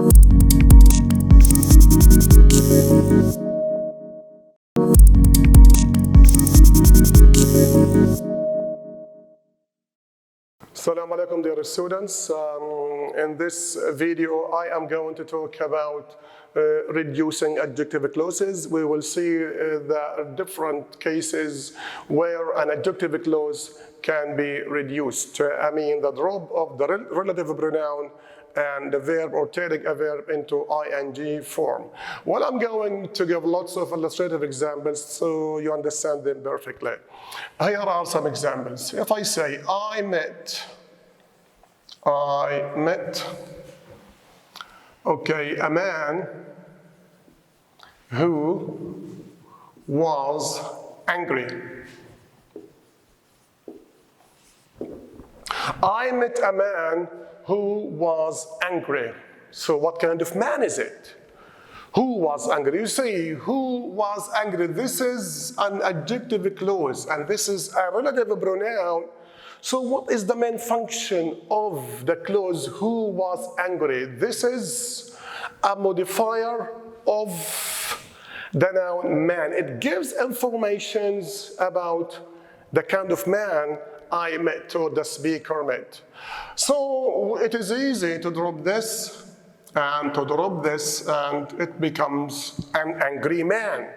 Assalamu alaikum, dear students. In this video, I am going to talk about reducing adjective clauses. We will see the different cases where an adjective clause can be reduced. I mean, the drop of the relative pronoun and the verb or turning a verb into ing form. Well, I'm going to give lots of illustrative examples so you understand them perfectly. Here are some examples. If I say, I met, okay, a man who was angry. I met a man who was angry. So what kind of man is it? Who was angry? You see, who was angry? This is an adjective clause, and this is a relative pronoun. So what is the main function of the clause who was angry? This is a modifier of the noun man. It gives information about the kind of man I met or the speaker met. So it is easy to drop this and to drop this, and it becomes an angry man.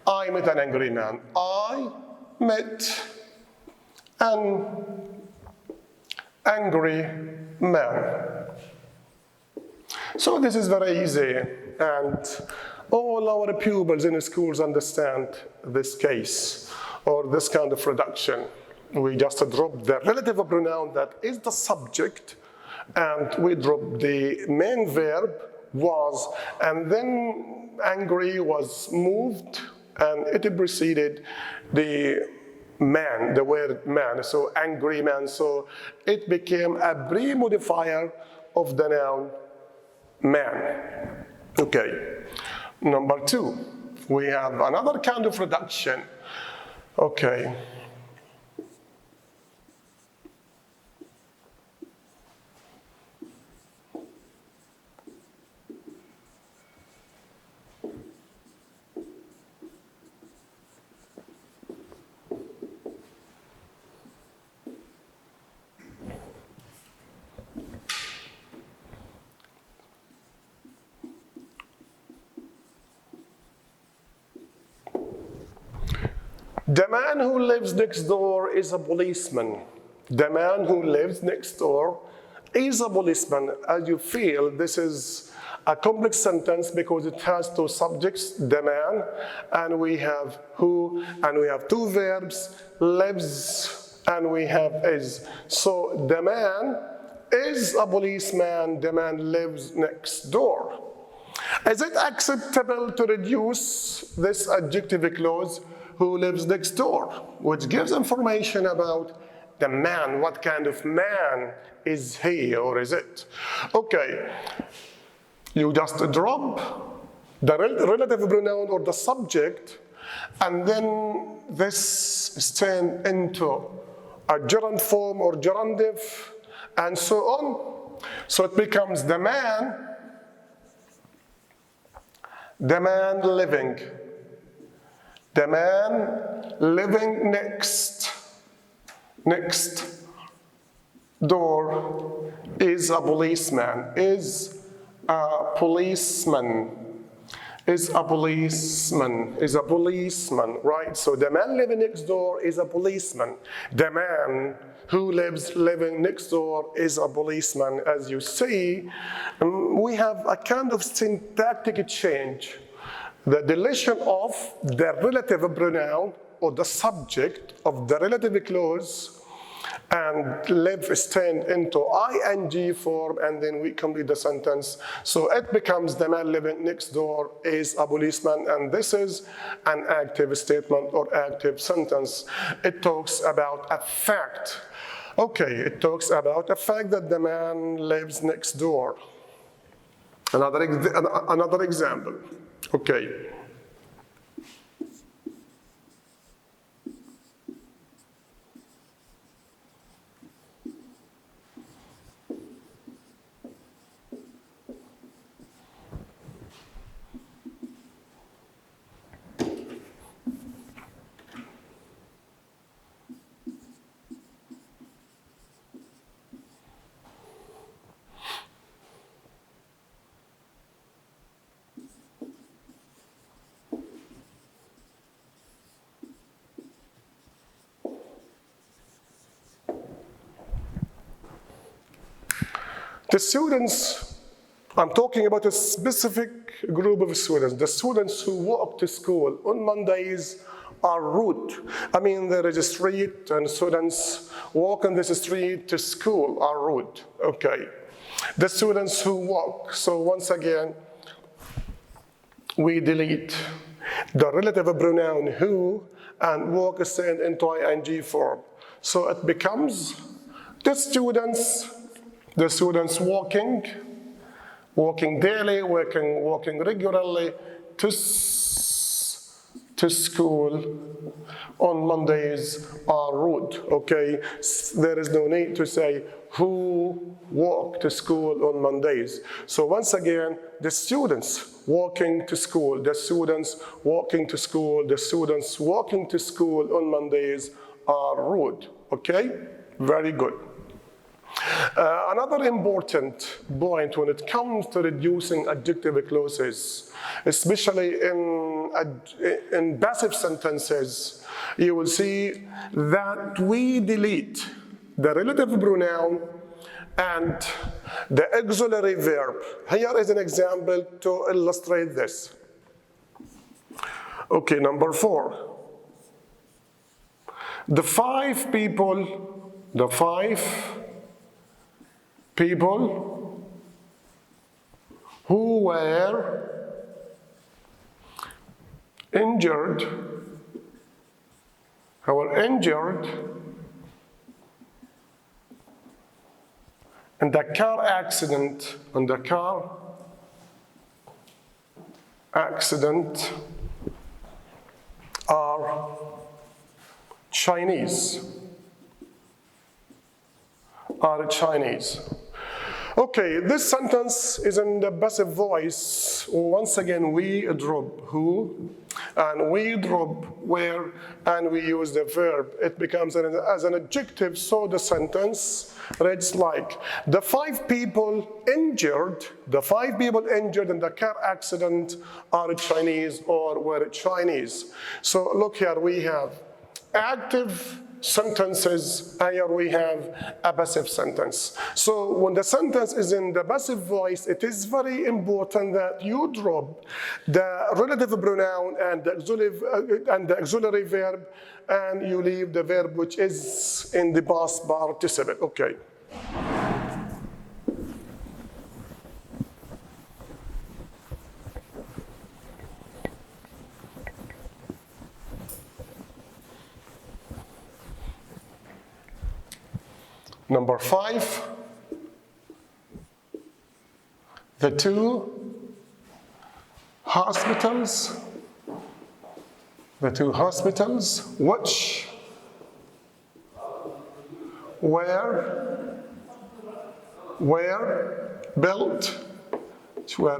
I met an angry man. I met an angry man. So this is very easy, and all our pupils in schools understand this case or this kind of reduction. We just drop the relative pronoun that is the subject, and we drop the main verb was, and then angry was moved, and it preceded the man, the word man, so angry man. So it became a pre-modifier of the noun man. Okay, number two, we have another kind of reduction. Okay. The man who lives next door is a policeman. The man who lives next door is a policeman. As you feel, this is a complex sentence because it has two subjects, the man, and we have who, and we have two verbs, lives, and we have is. So the man is a policeman, the man lives next door. Is it acceptable to reduce this adjective clause, who lives next door, which gives information about the man, what kind of man is he or is it? Okay, you just drop the relative pronoun or the subject, and then this is turned into a gerund form or gerundive, and so on. So it becomes the man living. The man living next door is a policeman, is a policeman, right? So the man living next door is a policeman. The man who lives living next door is a policeman. As you see, we have a kind of syntactic change. The deletion of the relative pronoun or the subject of the relative clause, and live is turned into ing form, and then we complete the sentence. So it becomes the man living next door is a policeman, and this is an active statement or active sentence. It talks about a fact. Okay, it talks about a fact that the man lives next door. Another example. Okay. The students, I'm talking about a specific group of students. The students who walk to school on Mondays are rude. I mean, there is a street and students walk on this street to school are rude. Okay. The students who walk. So once again, we delete the relative pronoun who and walk is turned into ing form. So it becomes the students walking daily, walking regularly to school on Mondays are rude, okay? There is no need to say who walk to school on Mondays. So once again, the students walking to school, the students walking to school, the students walking to school on Mondays are rude, okay? Very good. Another important point when it comes to reducing adjective clauses, especially in passive sentences, you will see that we delete the relative pronoun and the auxiliary verb. Here is an example to illustrate this. Okay, number 4. The five people who were injured in the car accident, are Chinese. Okay, this sentence is in the passive voice. Once again, we drop who, and we drop where, and we use the verb. It becomes as an adjective, so the sentence reads like, the five people injured in the car accident are Chinese or were Chinese. So look here, we have active sentences, and here we have a passive sentence. So when the sentence is in the passive voice, it is very important that you drop the relative pronoun and the auxiliary verb, and you leave the verb which is in the past participle. Okay. Number 5, the two hospitals which were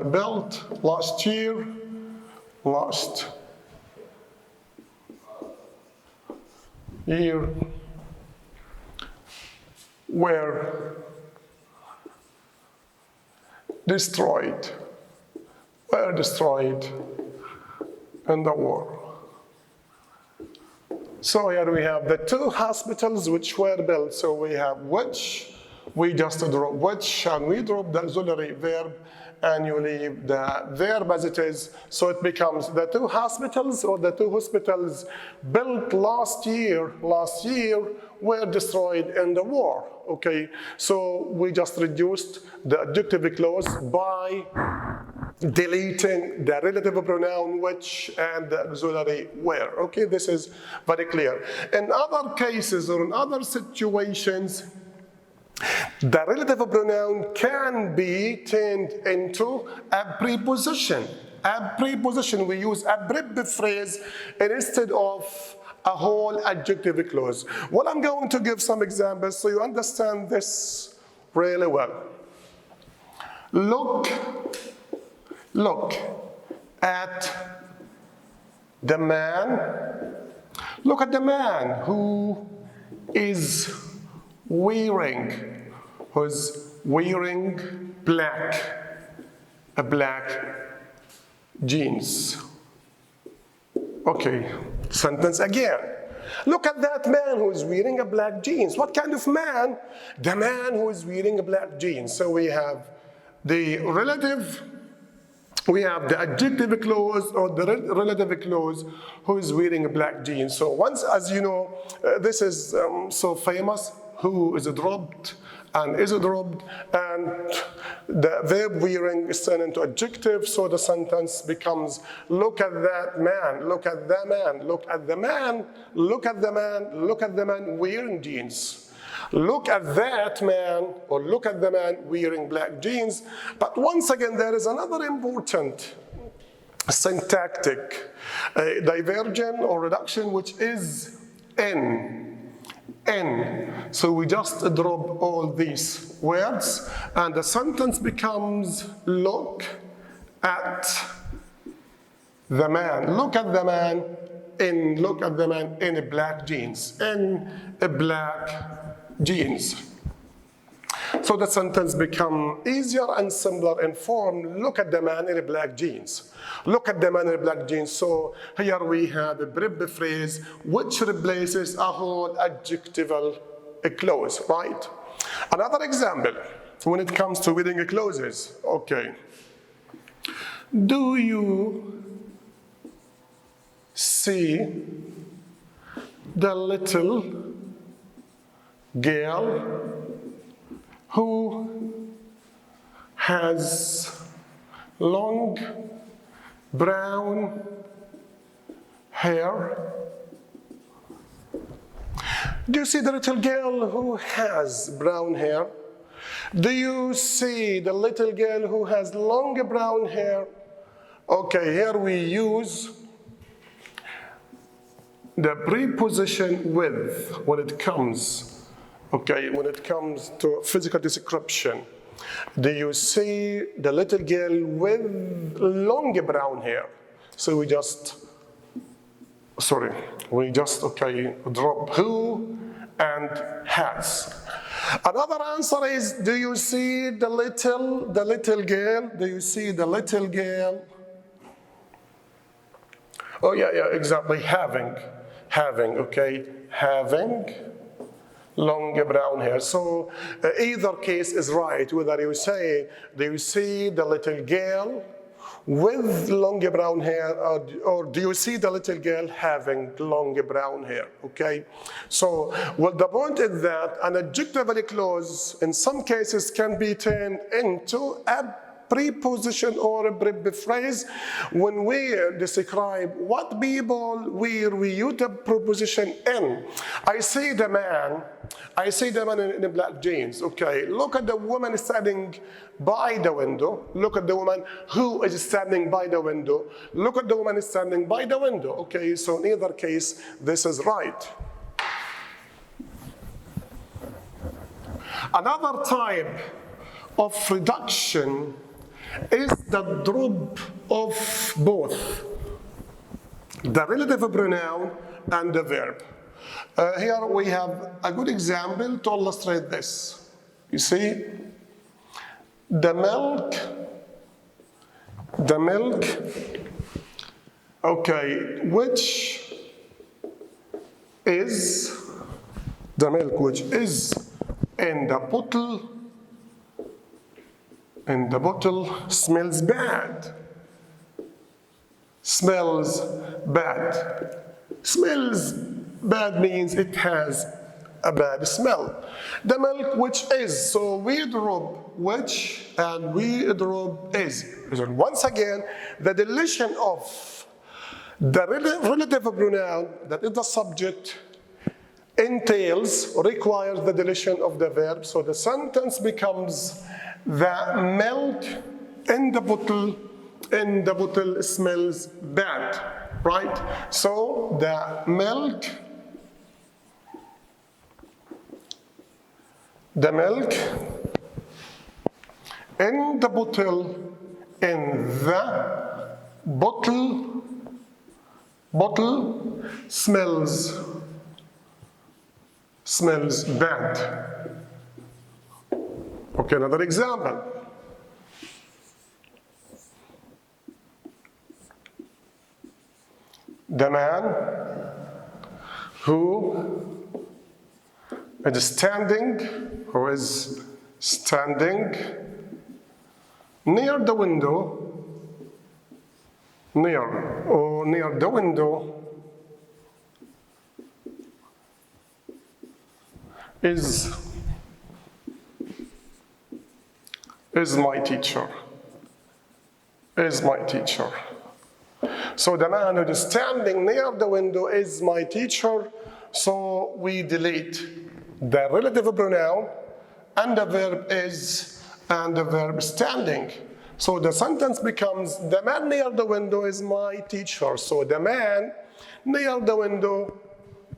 built last year were destroyed in the war. So here we have the two hospitals which were built. So we have which, we just drop which, and we drop the auxiliary verb, and you leave the verb as it is. So it becomes the two hospitals built last year were destroyed in the war. Okay, so we just reduced the adjective clause by deleting the relative pronoun which and the auxiliary were. Okay, this is very clear. In other cases or in other situations, the relative pronoun can be turned into a preposition. We use a prep phrase instead of a whole adjective clause. Well, I'm going to give some examples so you understand this really well. Look at the man who is wearing black jeans. Okay, sentence again. Look at that man who is wearing a black jeans. What kind of man? The man who is wearing a black jeans. So we have the relative, we have the adjective clause or the relative clause who is wearing a black jeans. So once, as you know, this is so famous, who is dropped and is dropped, and the verb wearing is turned into adjective, so the sentence becomes, look at that man, look at the man, look at the man, look at the man, look at the man wearing jeans. Look at that man, or look at the man wearing black jeans. But once again, there is another important syntactic diversion or reduction, which is in. So we just drop all these words, and the sentence becomes, look at the man. Look at the man in, look at the man in a black jeans. In a black jeans. So the sentence becomes easier and simpler in form. Look at the man in a black jeans. Look at the man in a black jeans. So here we have a verb phrase which replaces a whole adjectival clause, right? Another example when it comes to wearing clauses. Okay. Do you see the little girl who has long brown hair? Do you see the little girl who has brown hair? Do you see the little girl who has long brown hair? Okay, here we use the preposition with when it comes, okay, when it comes to physical description. Do you see the little girl with long brown hair? So we just, okay, drop who and has. Another answer is, do you see the little girl? Do you see the little girl? Oh yeah, exactly, having, okay, having long brown hair. So either case is right, whether you say, do you see the little girl with long brown hair, or do you see the little girl having long brown hair, okay? So, well, the point is that an adjectival clause in some cases can be turned into a preposition or a verb phrase when we describe what people where we use the preposition in. I see the man in the black jeans. Okay, look at the woman standing by the window. Look at the woman who is standing by the window. Look at the woman standing by the window. Okay, so in either case, this is right. Another type of reduction is the drop of both the relative pronoun and the verb. Here we have a good example to illustrate this. You see, the milk, okay, which is the milk which is in the bottle smells bad. Smells bad. Smells bad means it has a bad smell. The milk which is, so we drop which and we drop is. So once again, the deletion of the relative pronoun that is the subject entails, requires the deletion of the verb. So the sentence becomes, the milk in the bottle smells bad, right? So the milk in the bottle smells bad. Okay, another example. The man who is standing near the window, near the window is my teacher. Is my teacher. So the man who is standing near the window is my teacher. So we delete the relative pronoun and the verb is and the verb standing. So the sentence becomes, the man near the window is my teacher. So the man near the window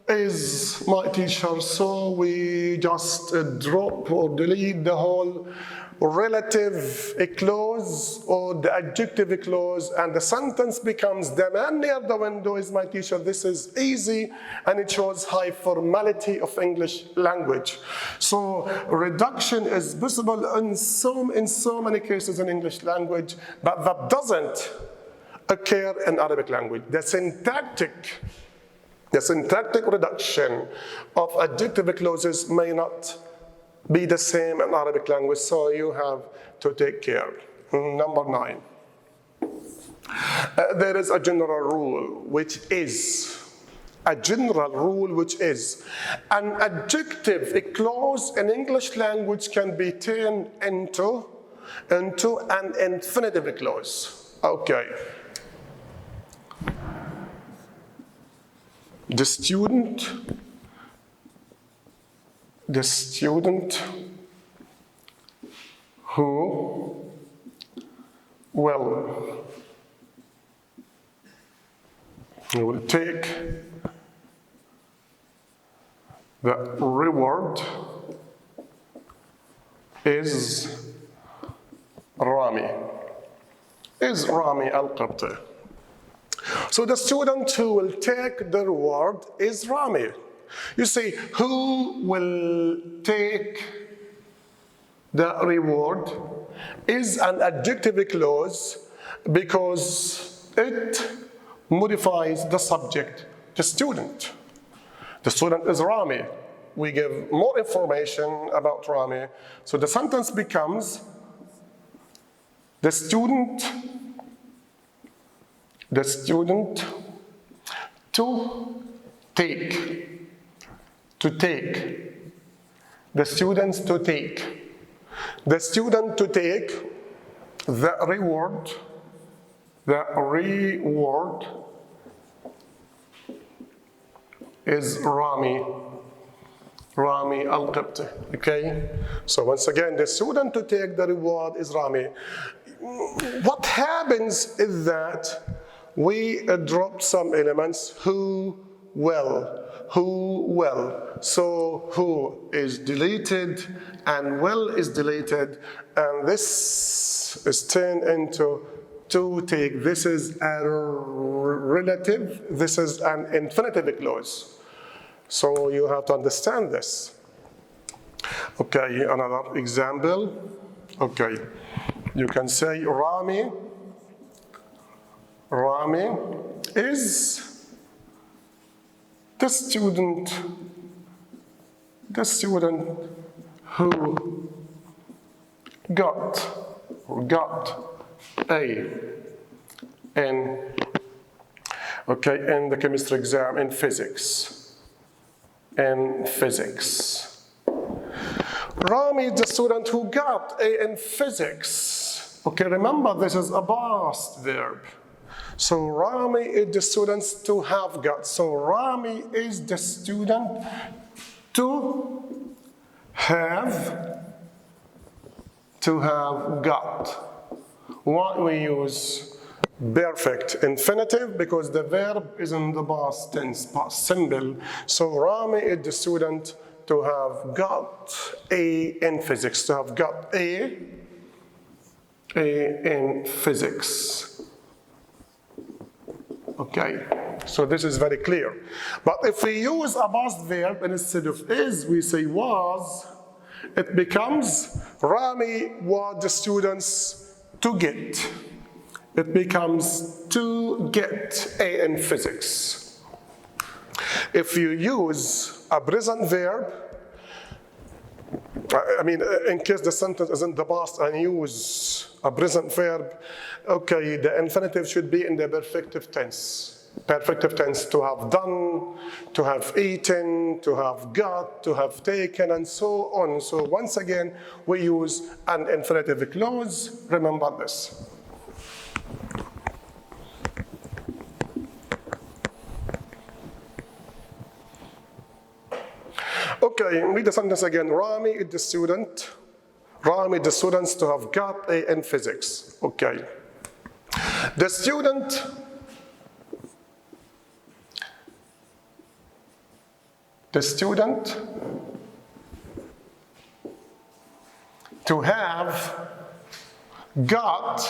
is my teacher. So we just drop or delete the whole relative clause or the adjective clause, and the sentence becomes, the man near the window is my teacher. This is easy, and it shows high formality of English language. So reduction is possible in so many cases in English language, but that doesn't occur in Arabic language. The syntactic reduction of adjective clauses may not be the same in Arabic language, so you have to take care. Number 9. There is a general rule, which is an adjective, a clause in English language can be turned into an infinitive clause. Okay. The student who will take the reward is Rami. Is Rami al-Qibti. So the student who will take the reward is Rami. You see, who will take the reward is an adjective clause because it modifies the subject, the student. The student is Rami. We give more information about Rami. So the sentence becomes, the student to take. The students to take. The student to take the reward is Rami al-Qibti. Okay? So once again, the student to take the reward is Rami. What happens is that we drop some elements, who will. So who is deleted and will is deleted, and this is turned into to take. This is a relative, this is an infinitive clause. So you have to understand this. Okay, another example. Okay, you can say Rami is the student who got A in the chemistry exam in physics. Rami is the student who got A in physics. Okay, remember this is a past verb. So Rami is the students to have got. So Rami is the student to have got. Why we use perfect infinitive? Because the verb is in the past tense, past simple. So Rami is the student to have got A in physics. To have got A in physics. Okay, so this is very clear. But if we use a past verb instead of is, we say was, it becomes Rami was the students to get. It becomes to get A in physics. If you use a present verb, I mean, in case the sentence is in the past and use a present verb, okay, the infinitive should be in the perfective tense. Perfective tense, to have done, to have eaten, to have got, to have taken, and so on. So once again, we use an infinitive clause. Remember this. Okay, read the sentence again. Rami is the student. Rami is the students to have got A in physics. Okay. The student to have got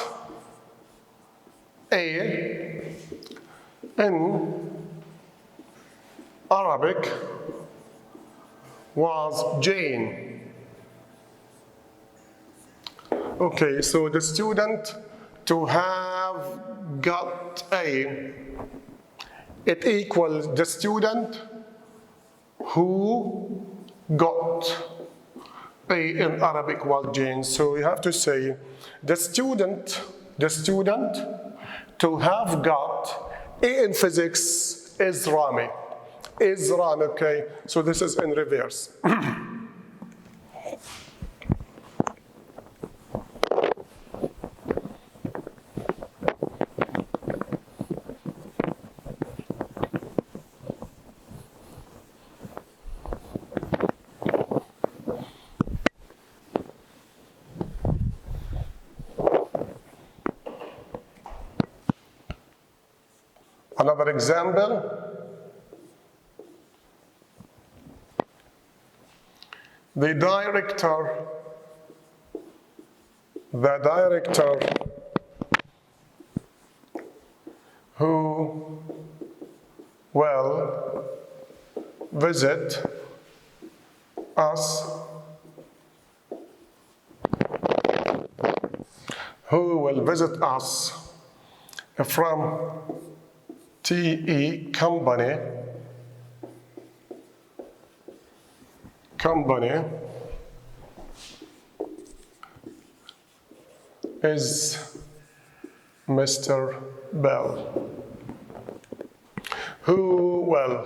A in Arabic was Jane. Okay, so the student to have got A, it equals the student who got A in Arabic was Jane. So you have to say the student to have got A in physics is Rami. Is Rami, okay? So this is in reverse. Another example. The director who will visit us from TE company is Mr. Bell, who will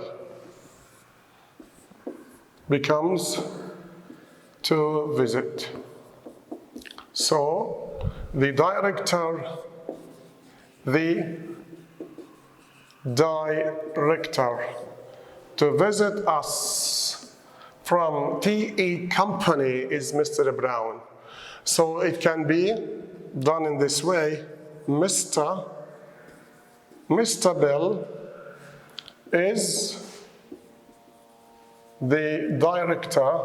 becomes to visit. So the director to visit us from TE company is Mr. Brown. So it can be done in this way. Mr. Bell is the director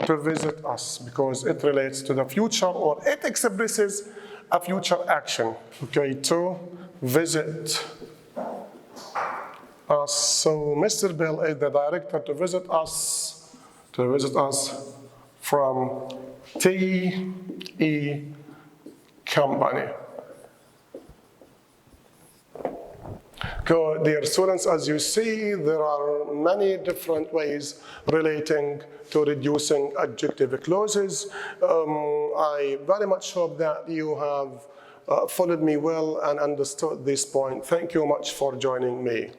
to visit us, because it relates to the future, or it expresses a future action. Okay, to visit us. So Mr. Bell is the director to visit us from TE company. Dear students, as you see, there are many different ways relating to reducing adjective clauses. I very much hope that you have followed me well and understood this point. Thank you much for joining me.